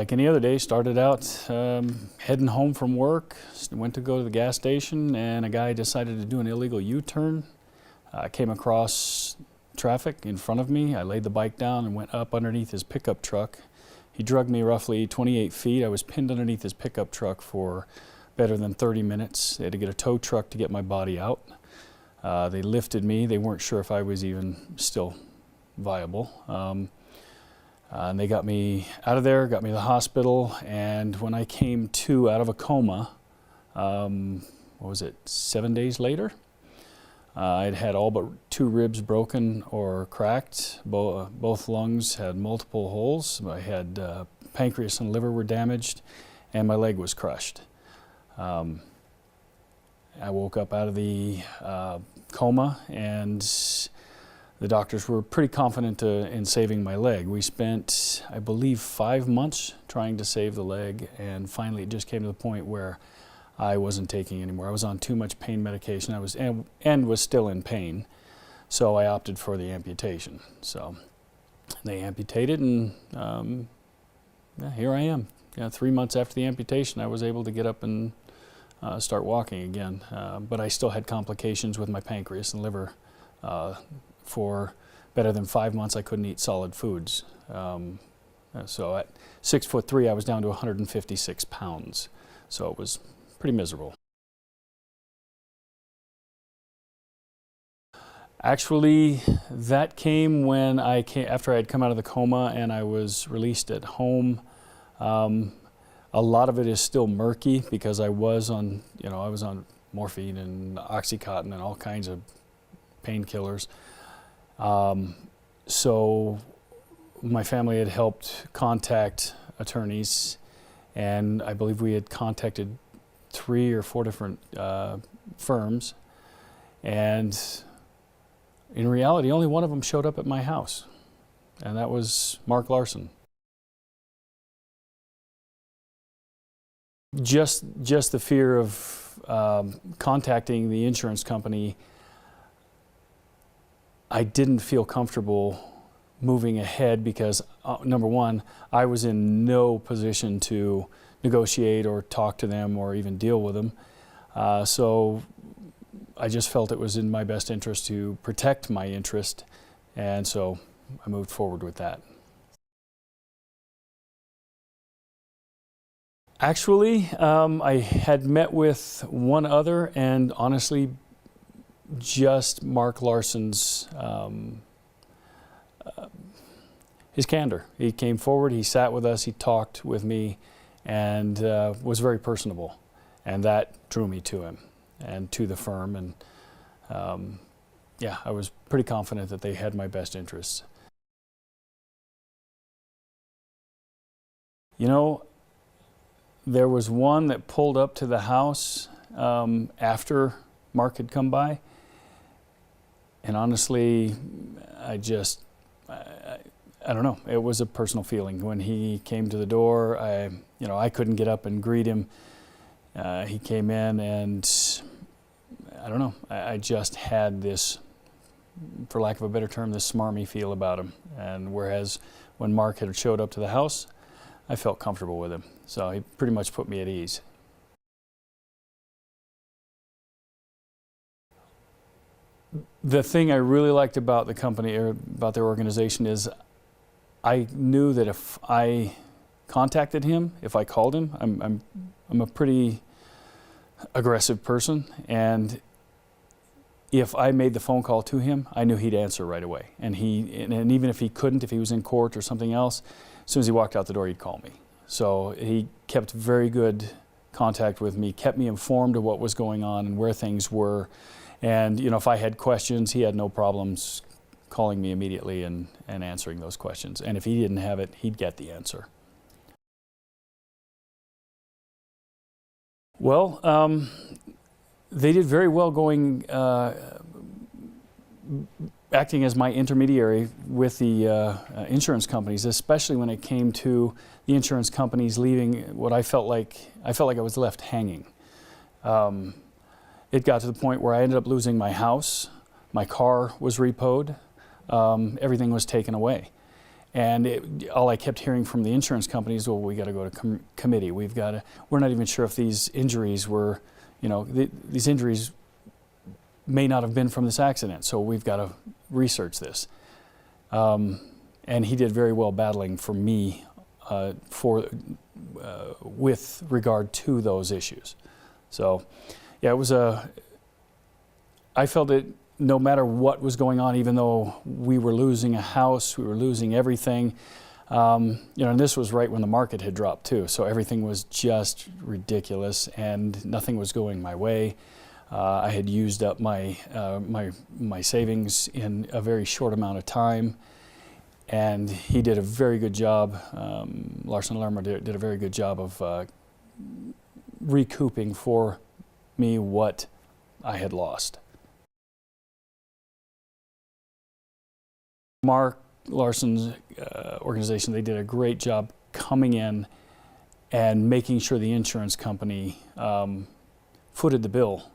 Like any other day, started out heading home from work, went to go to the gas station, and a guy decided to do an illegal U-turn. I came across traffic in front of me. I laid the bike down and went up underneath his pickup truck. He dragged me roughly 28 feet. I was pinned underneath his pickup truck for better than 30 minutes. They had to get a tow truck to get my body out. They lifted me. They weren't sure if I was even still viable. And they got me out of there, got me to the hospital, and when I came to out of a coma, what was it, 7 days later, I'd had all but 2 ribs broken or cracked. Both lungs had multiple holes. I had pancreas and liver were damaged, and my leg was crushed. I woke up out of the coma, and the doctors were pretty confident in saving my leg. We spent, I believe, 5 months trying to save the leg, and finally it just came to the point where I wasn't taking anymore. I was on too much pain medication. I was and was still in pain, so I opted for the amputation. So they amputated, and yeah, here I am. 3 months after the amputation, I was able to get up and start walking again, but I still had complications with my pancreas and liver. For better than 5 months, I couldn't eat solid foods. So at 6'3", I was down to 156 pounds. So it was pretty miserable. Actually, that came when after I had come out of the coma and I was released at home. A lot of it is still murky because I was on morphine and Oxycontin and all kinds of painkillers. So my family had helped contact attorneys, and I believe we had contacted 3 or 4 different firms, and in reality only one of them showed up at my house, and that was Mark Larson. Just the fear of contacting the insurance company. I didn't feel comfortable moving ahead because, number one, I was in no position to negotiate or talk to them or even deal with them. So I just felt it was in my best interest to protect my interest, and so I moved forward with that. Actually, I had met with one other, and honestly, just Mark Larson's, his candor. He came forward, he sat with us, he talked with me, and was very personable. And that drew me to him and to the firm. And yeah, I was pretty confident that they had my best interests. You know, there was one that pulled up to the house after Mark had come by. And honestly, I don't know. It was a personal feeling. When he came to the door, I couldn't get up and greet him. He came in, and I don't know. I just had this, for lack of a better term, this smarmy feel about him. And whereas when Mark had showed up to the house, I felt comfortable with him. So he pretty much put me at ease. The thing I really liked about the company, or about their organization, is I knew that if I contacted him, if I called him, I'm a pretty aggressive person, and if I made the phone call to him, I knew he'd answer right away. And even if he couldn't, if he was in court or something else, as soon as he walked out the door, he'd call me. So he kept very good contact with me, kept me informed of what was going on and where things were. And if I had questions, he had no problems calling me immediately and answering those questions. And if he didn't have it, he'd get the answer. Well, they did very well going, acting as my intermediary with the insurance companies, especially when it came to the insurance companies leaving what I felt like I was left hanging. It got to the point where I ended up losing my house, my car was repoed, everything was taken away. And all I kept hearing from the insurance companies, well, we got to go to committee. We're not even sure if these injuries were, these injuries may not have been from this accident, so we've got to research this. And he did very well battling for me with regard to those issues. So, yeah, I felt that no matter what was going on, even though we were losing a house, we were losing everything, and this was right when the market had dropped too, so everything was just ridiculous and nothing was going my way. I had used up my savings in a very short amount of time, and he did a very good job. Larson Schneider did a very good job of recouping for me what I had lost. Mark Larson's organization, they did a great job coming in and making sure the insurance company footed the bill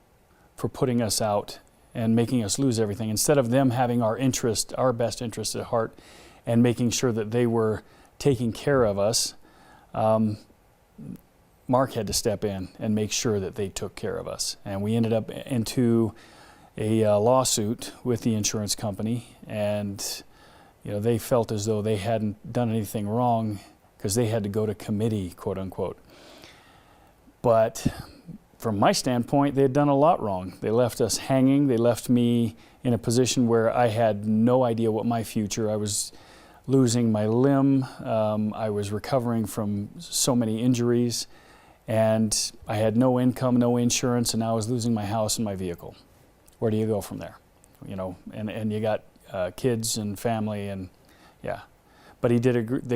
for putting us out and making us lose everything. Instead of them having our best interest at heart and making sure that they were taking care of us, Mark had to step in and make sure that they took care of us. And we ended up into a lawsuit with the insurance company, and they felt as though they hadn't done anything wrong because they had to go to committee, quote unquote. But from my standpoint, they had done a lot wrong. They left us hanging. They left me in a position where I had no idea what my future. I was losing my limb. I was recovering from so many injuries, and I had no income, no insurance, and now I was losing my house and my vehicle. Where do you go from there? And you got kids and family, and yeah. But they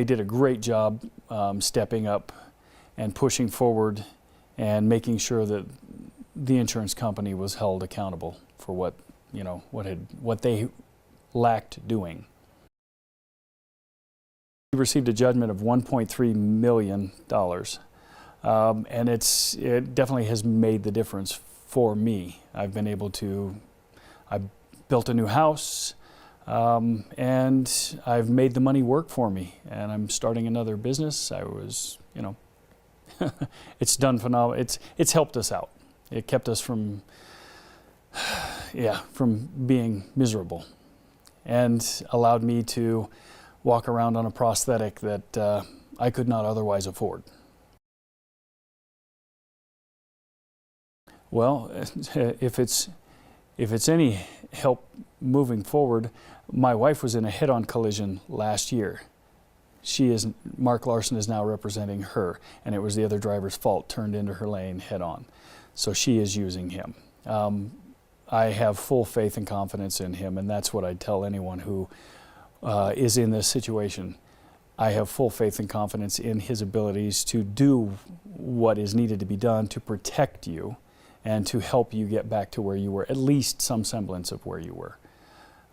did a great job stepping up and pushing forward and making sure that the insurance company was held accountable for what they lacked doing. We received a judgment of $1.3 million, and it definitely has made the difference for me. I built a new house, and I've made the money work for me, and I'm starting another business. It's done phenomenal. It's helped us out. It kept us from being miserable, and allowed me to walk around on a prosthetic that I could not otherwise afford. Well, if it's any help moving forward, my wife was in a head-on collision last year. Mark Larson is now representing her, and it was the other driver's fault, turned into her lane head-on. So she is using him. I have full faith and confidence in him, and that's what I'd tell anyone who is in this situation. I have full faith and confidence in his abilities to do what is needed to be done to protect you and to help you get back to where you were, at least some semblance of where you were.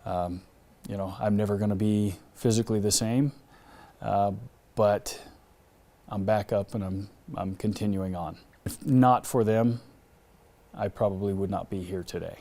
I'm never going to be physically the same, but I'm back up and I'm continuing on. If not for them, I probably would not be here today.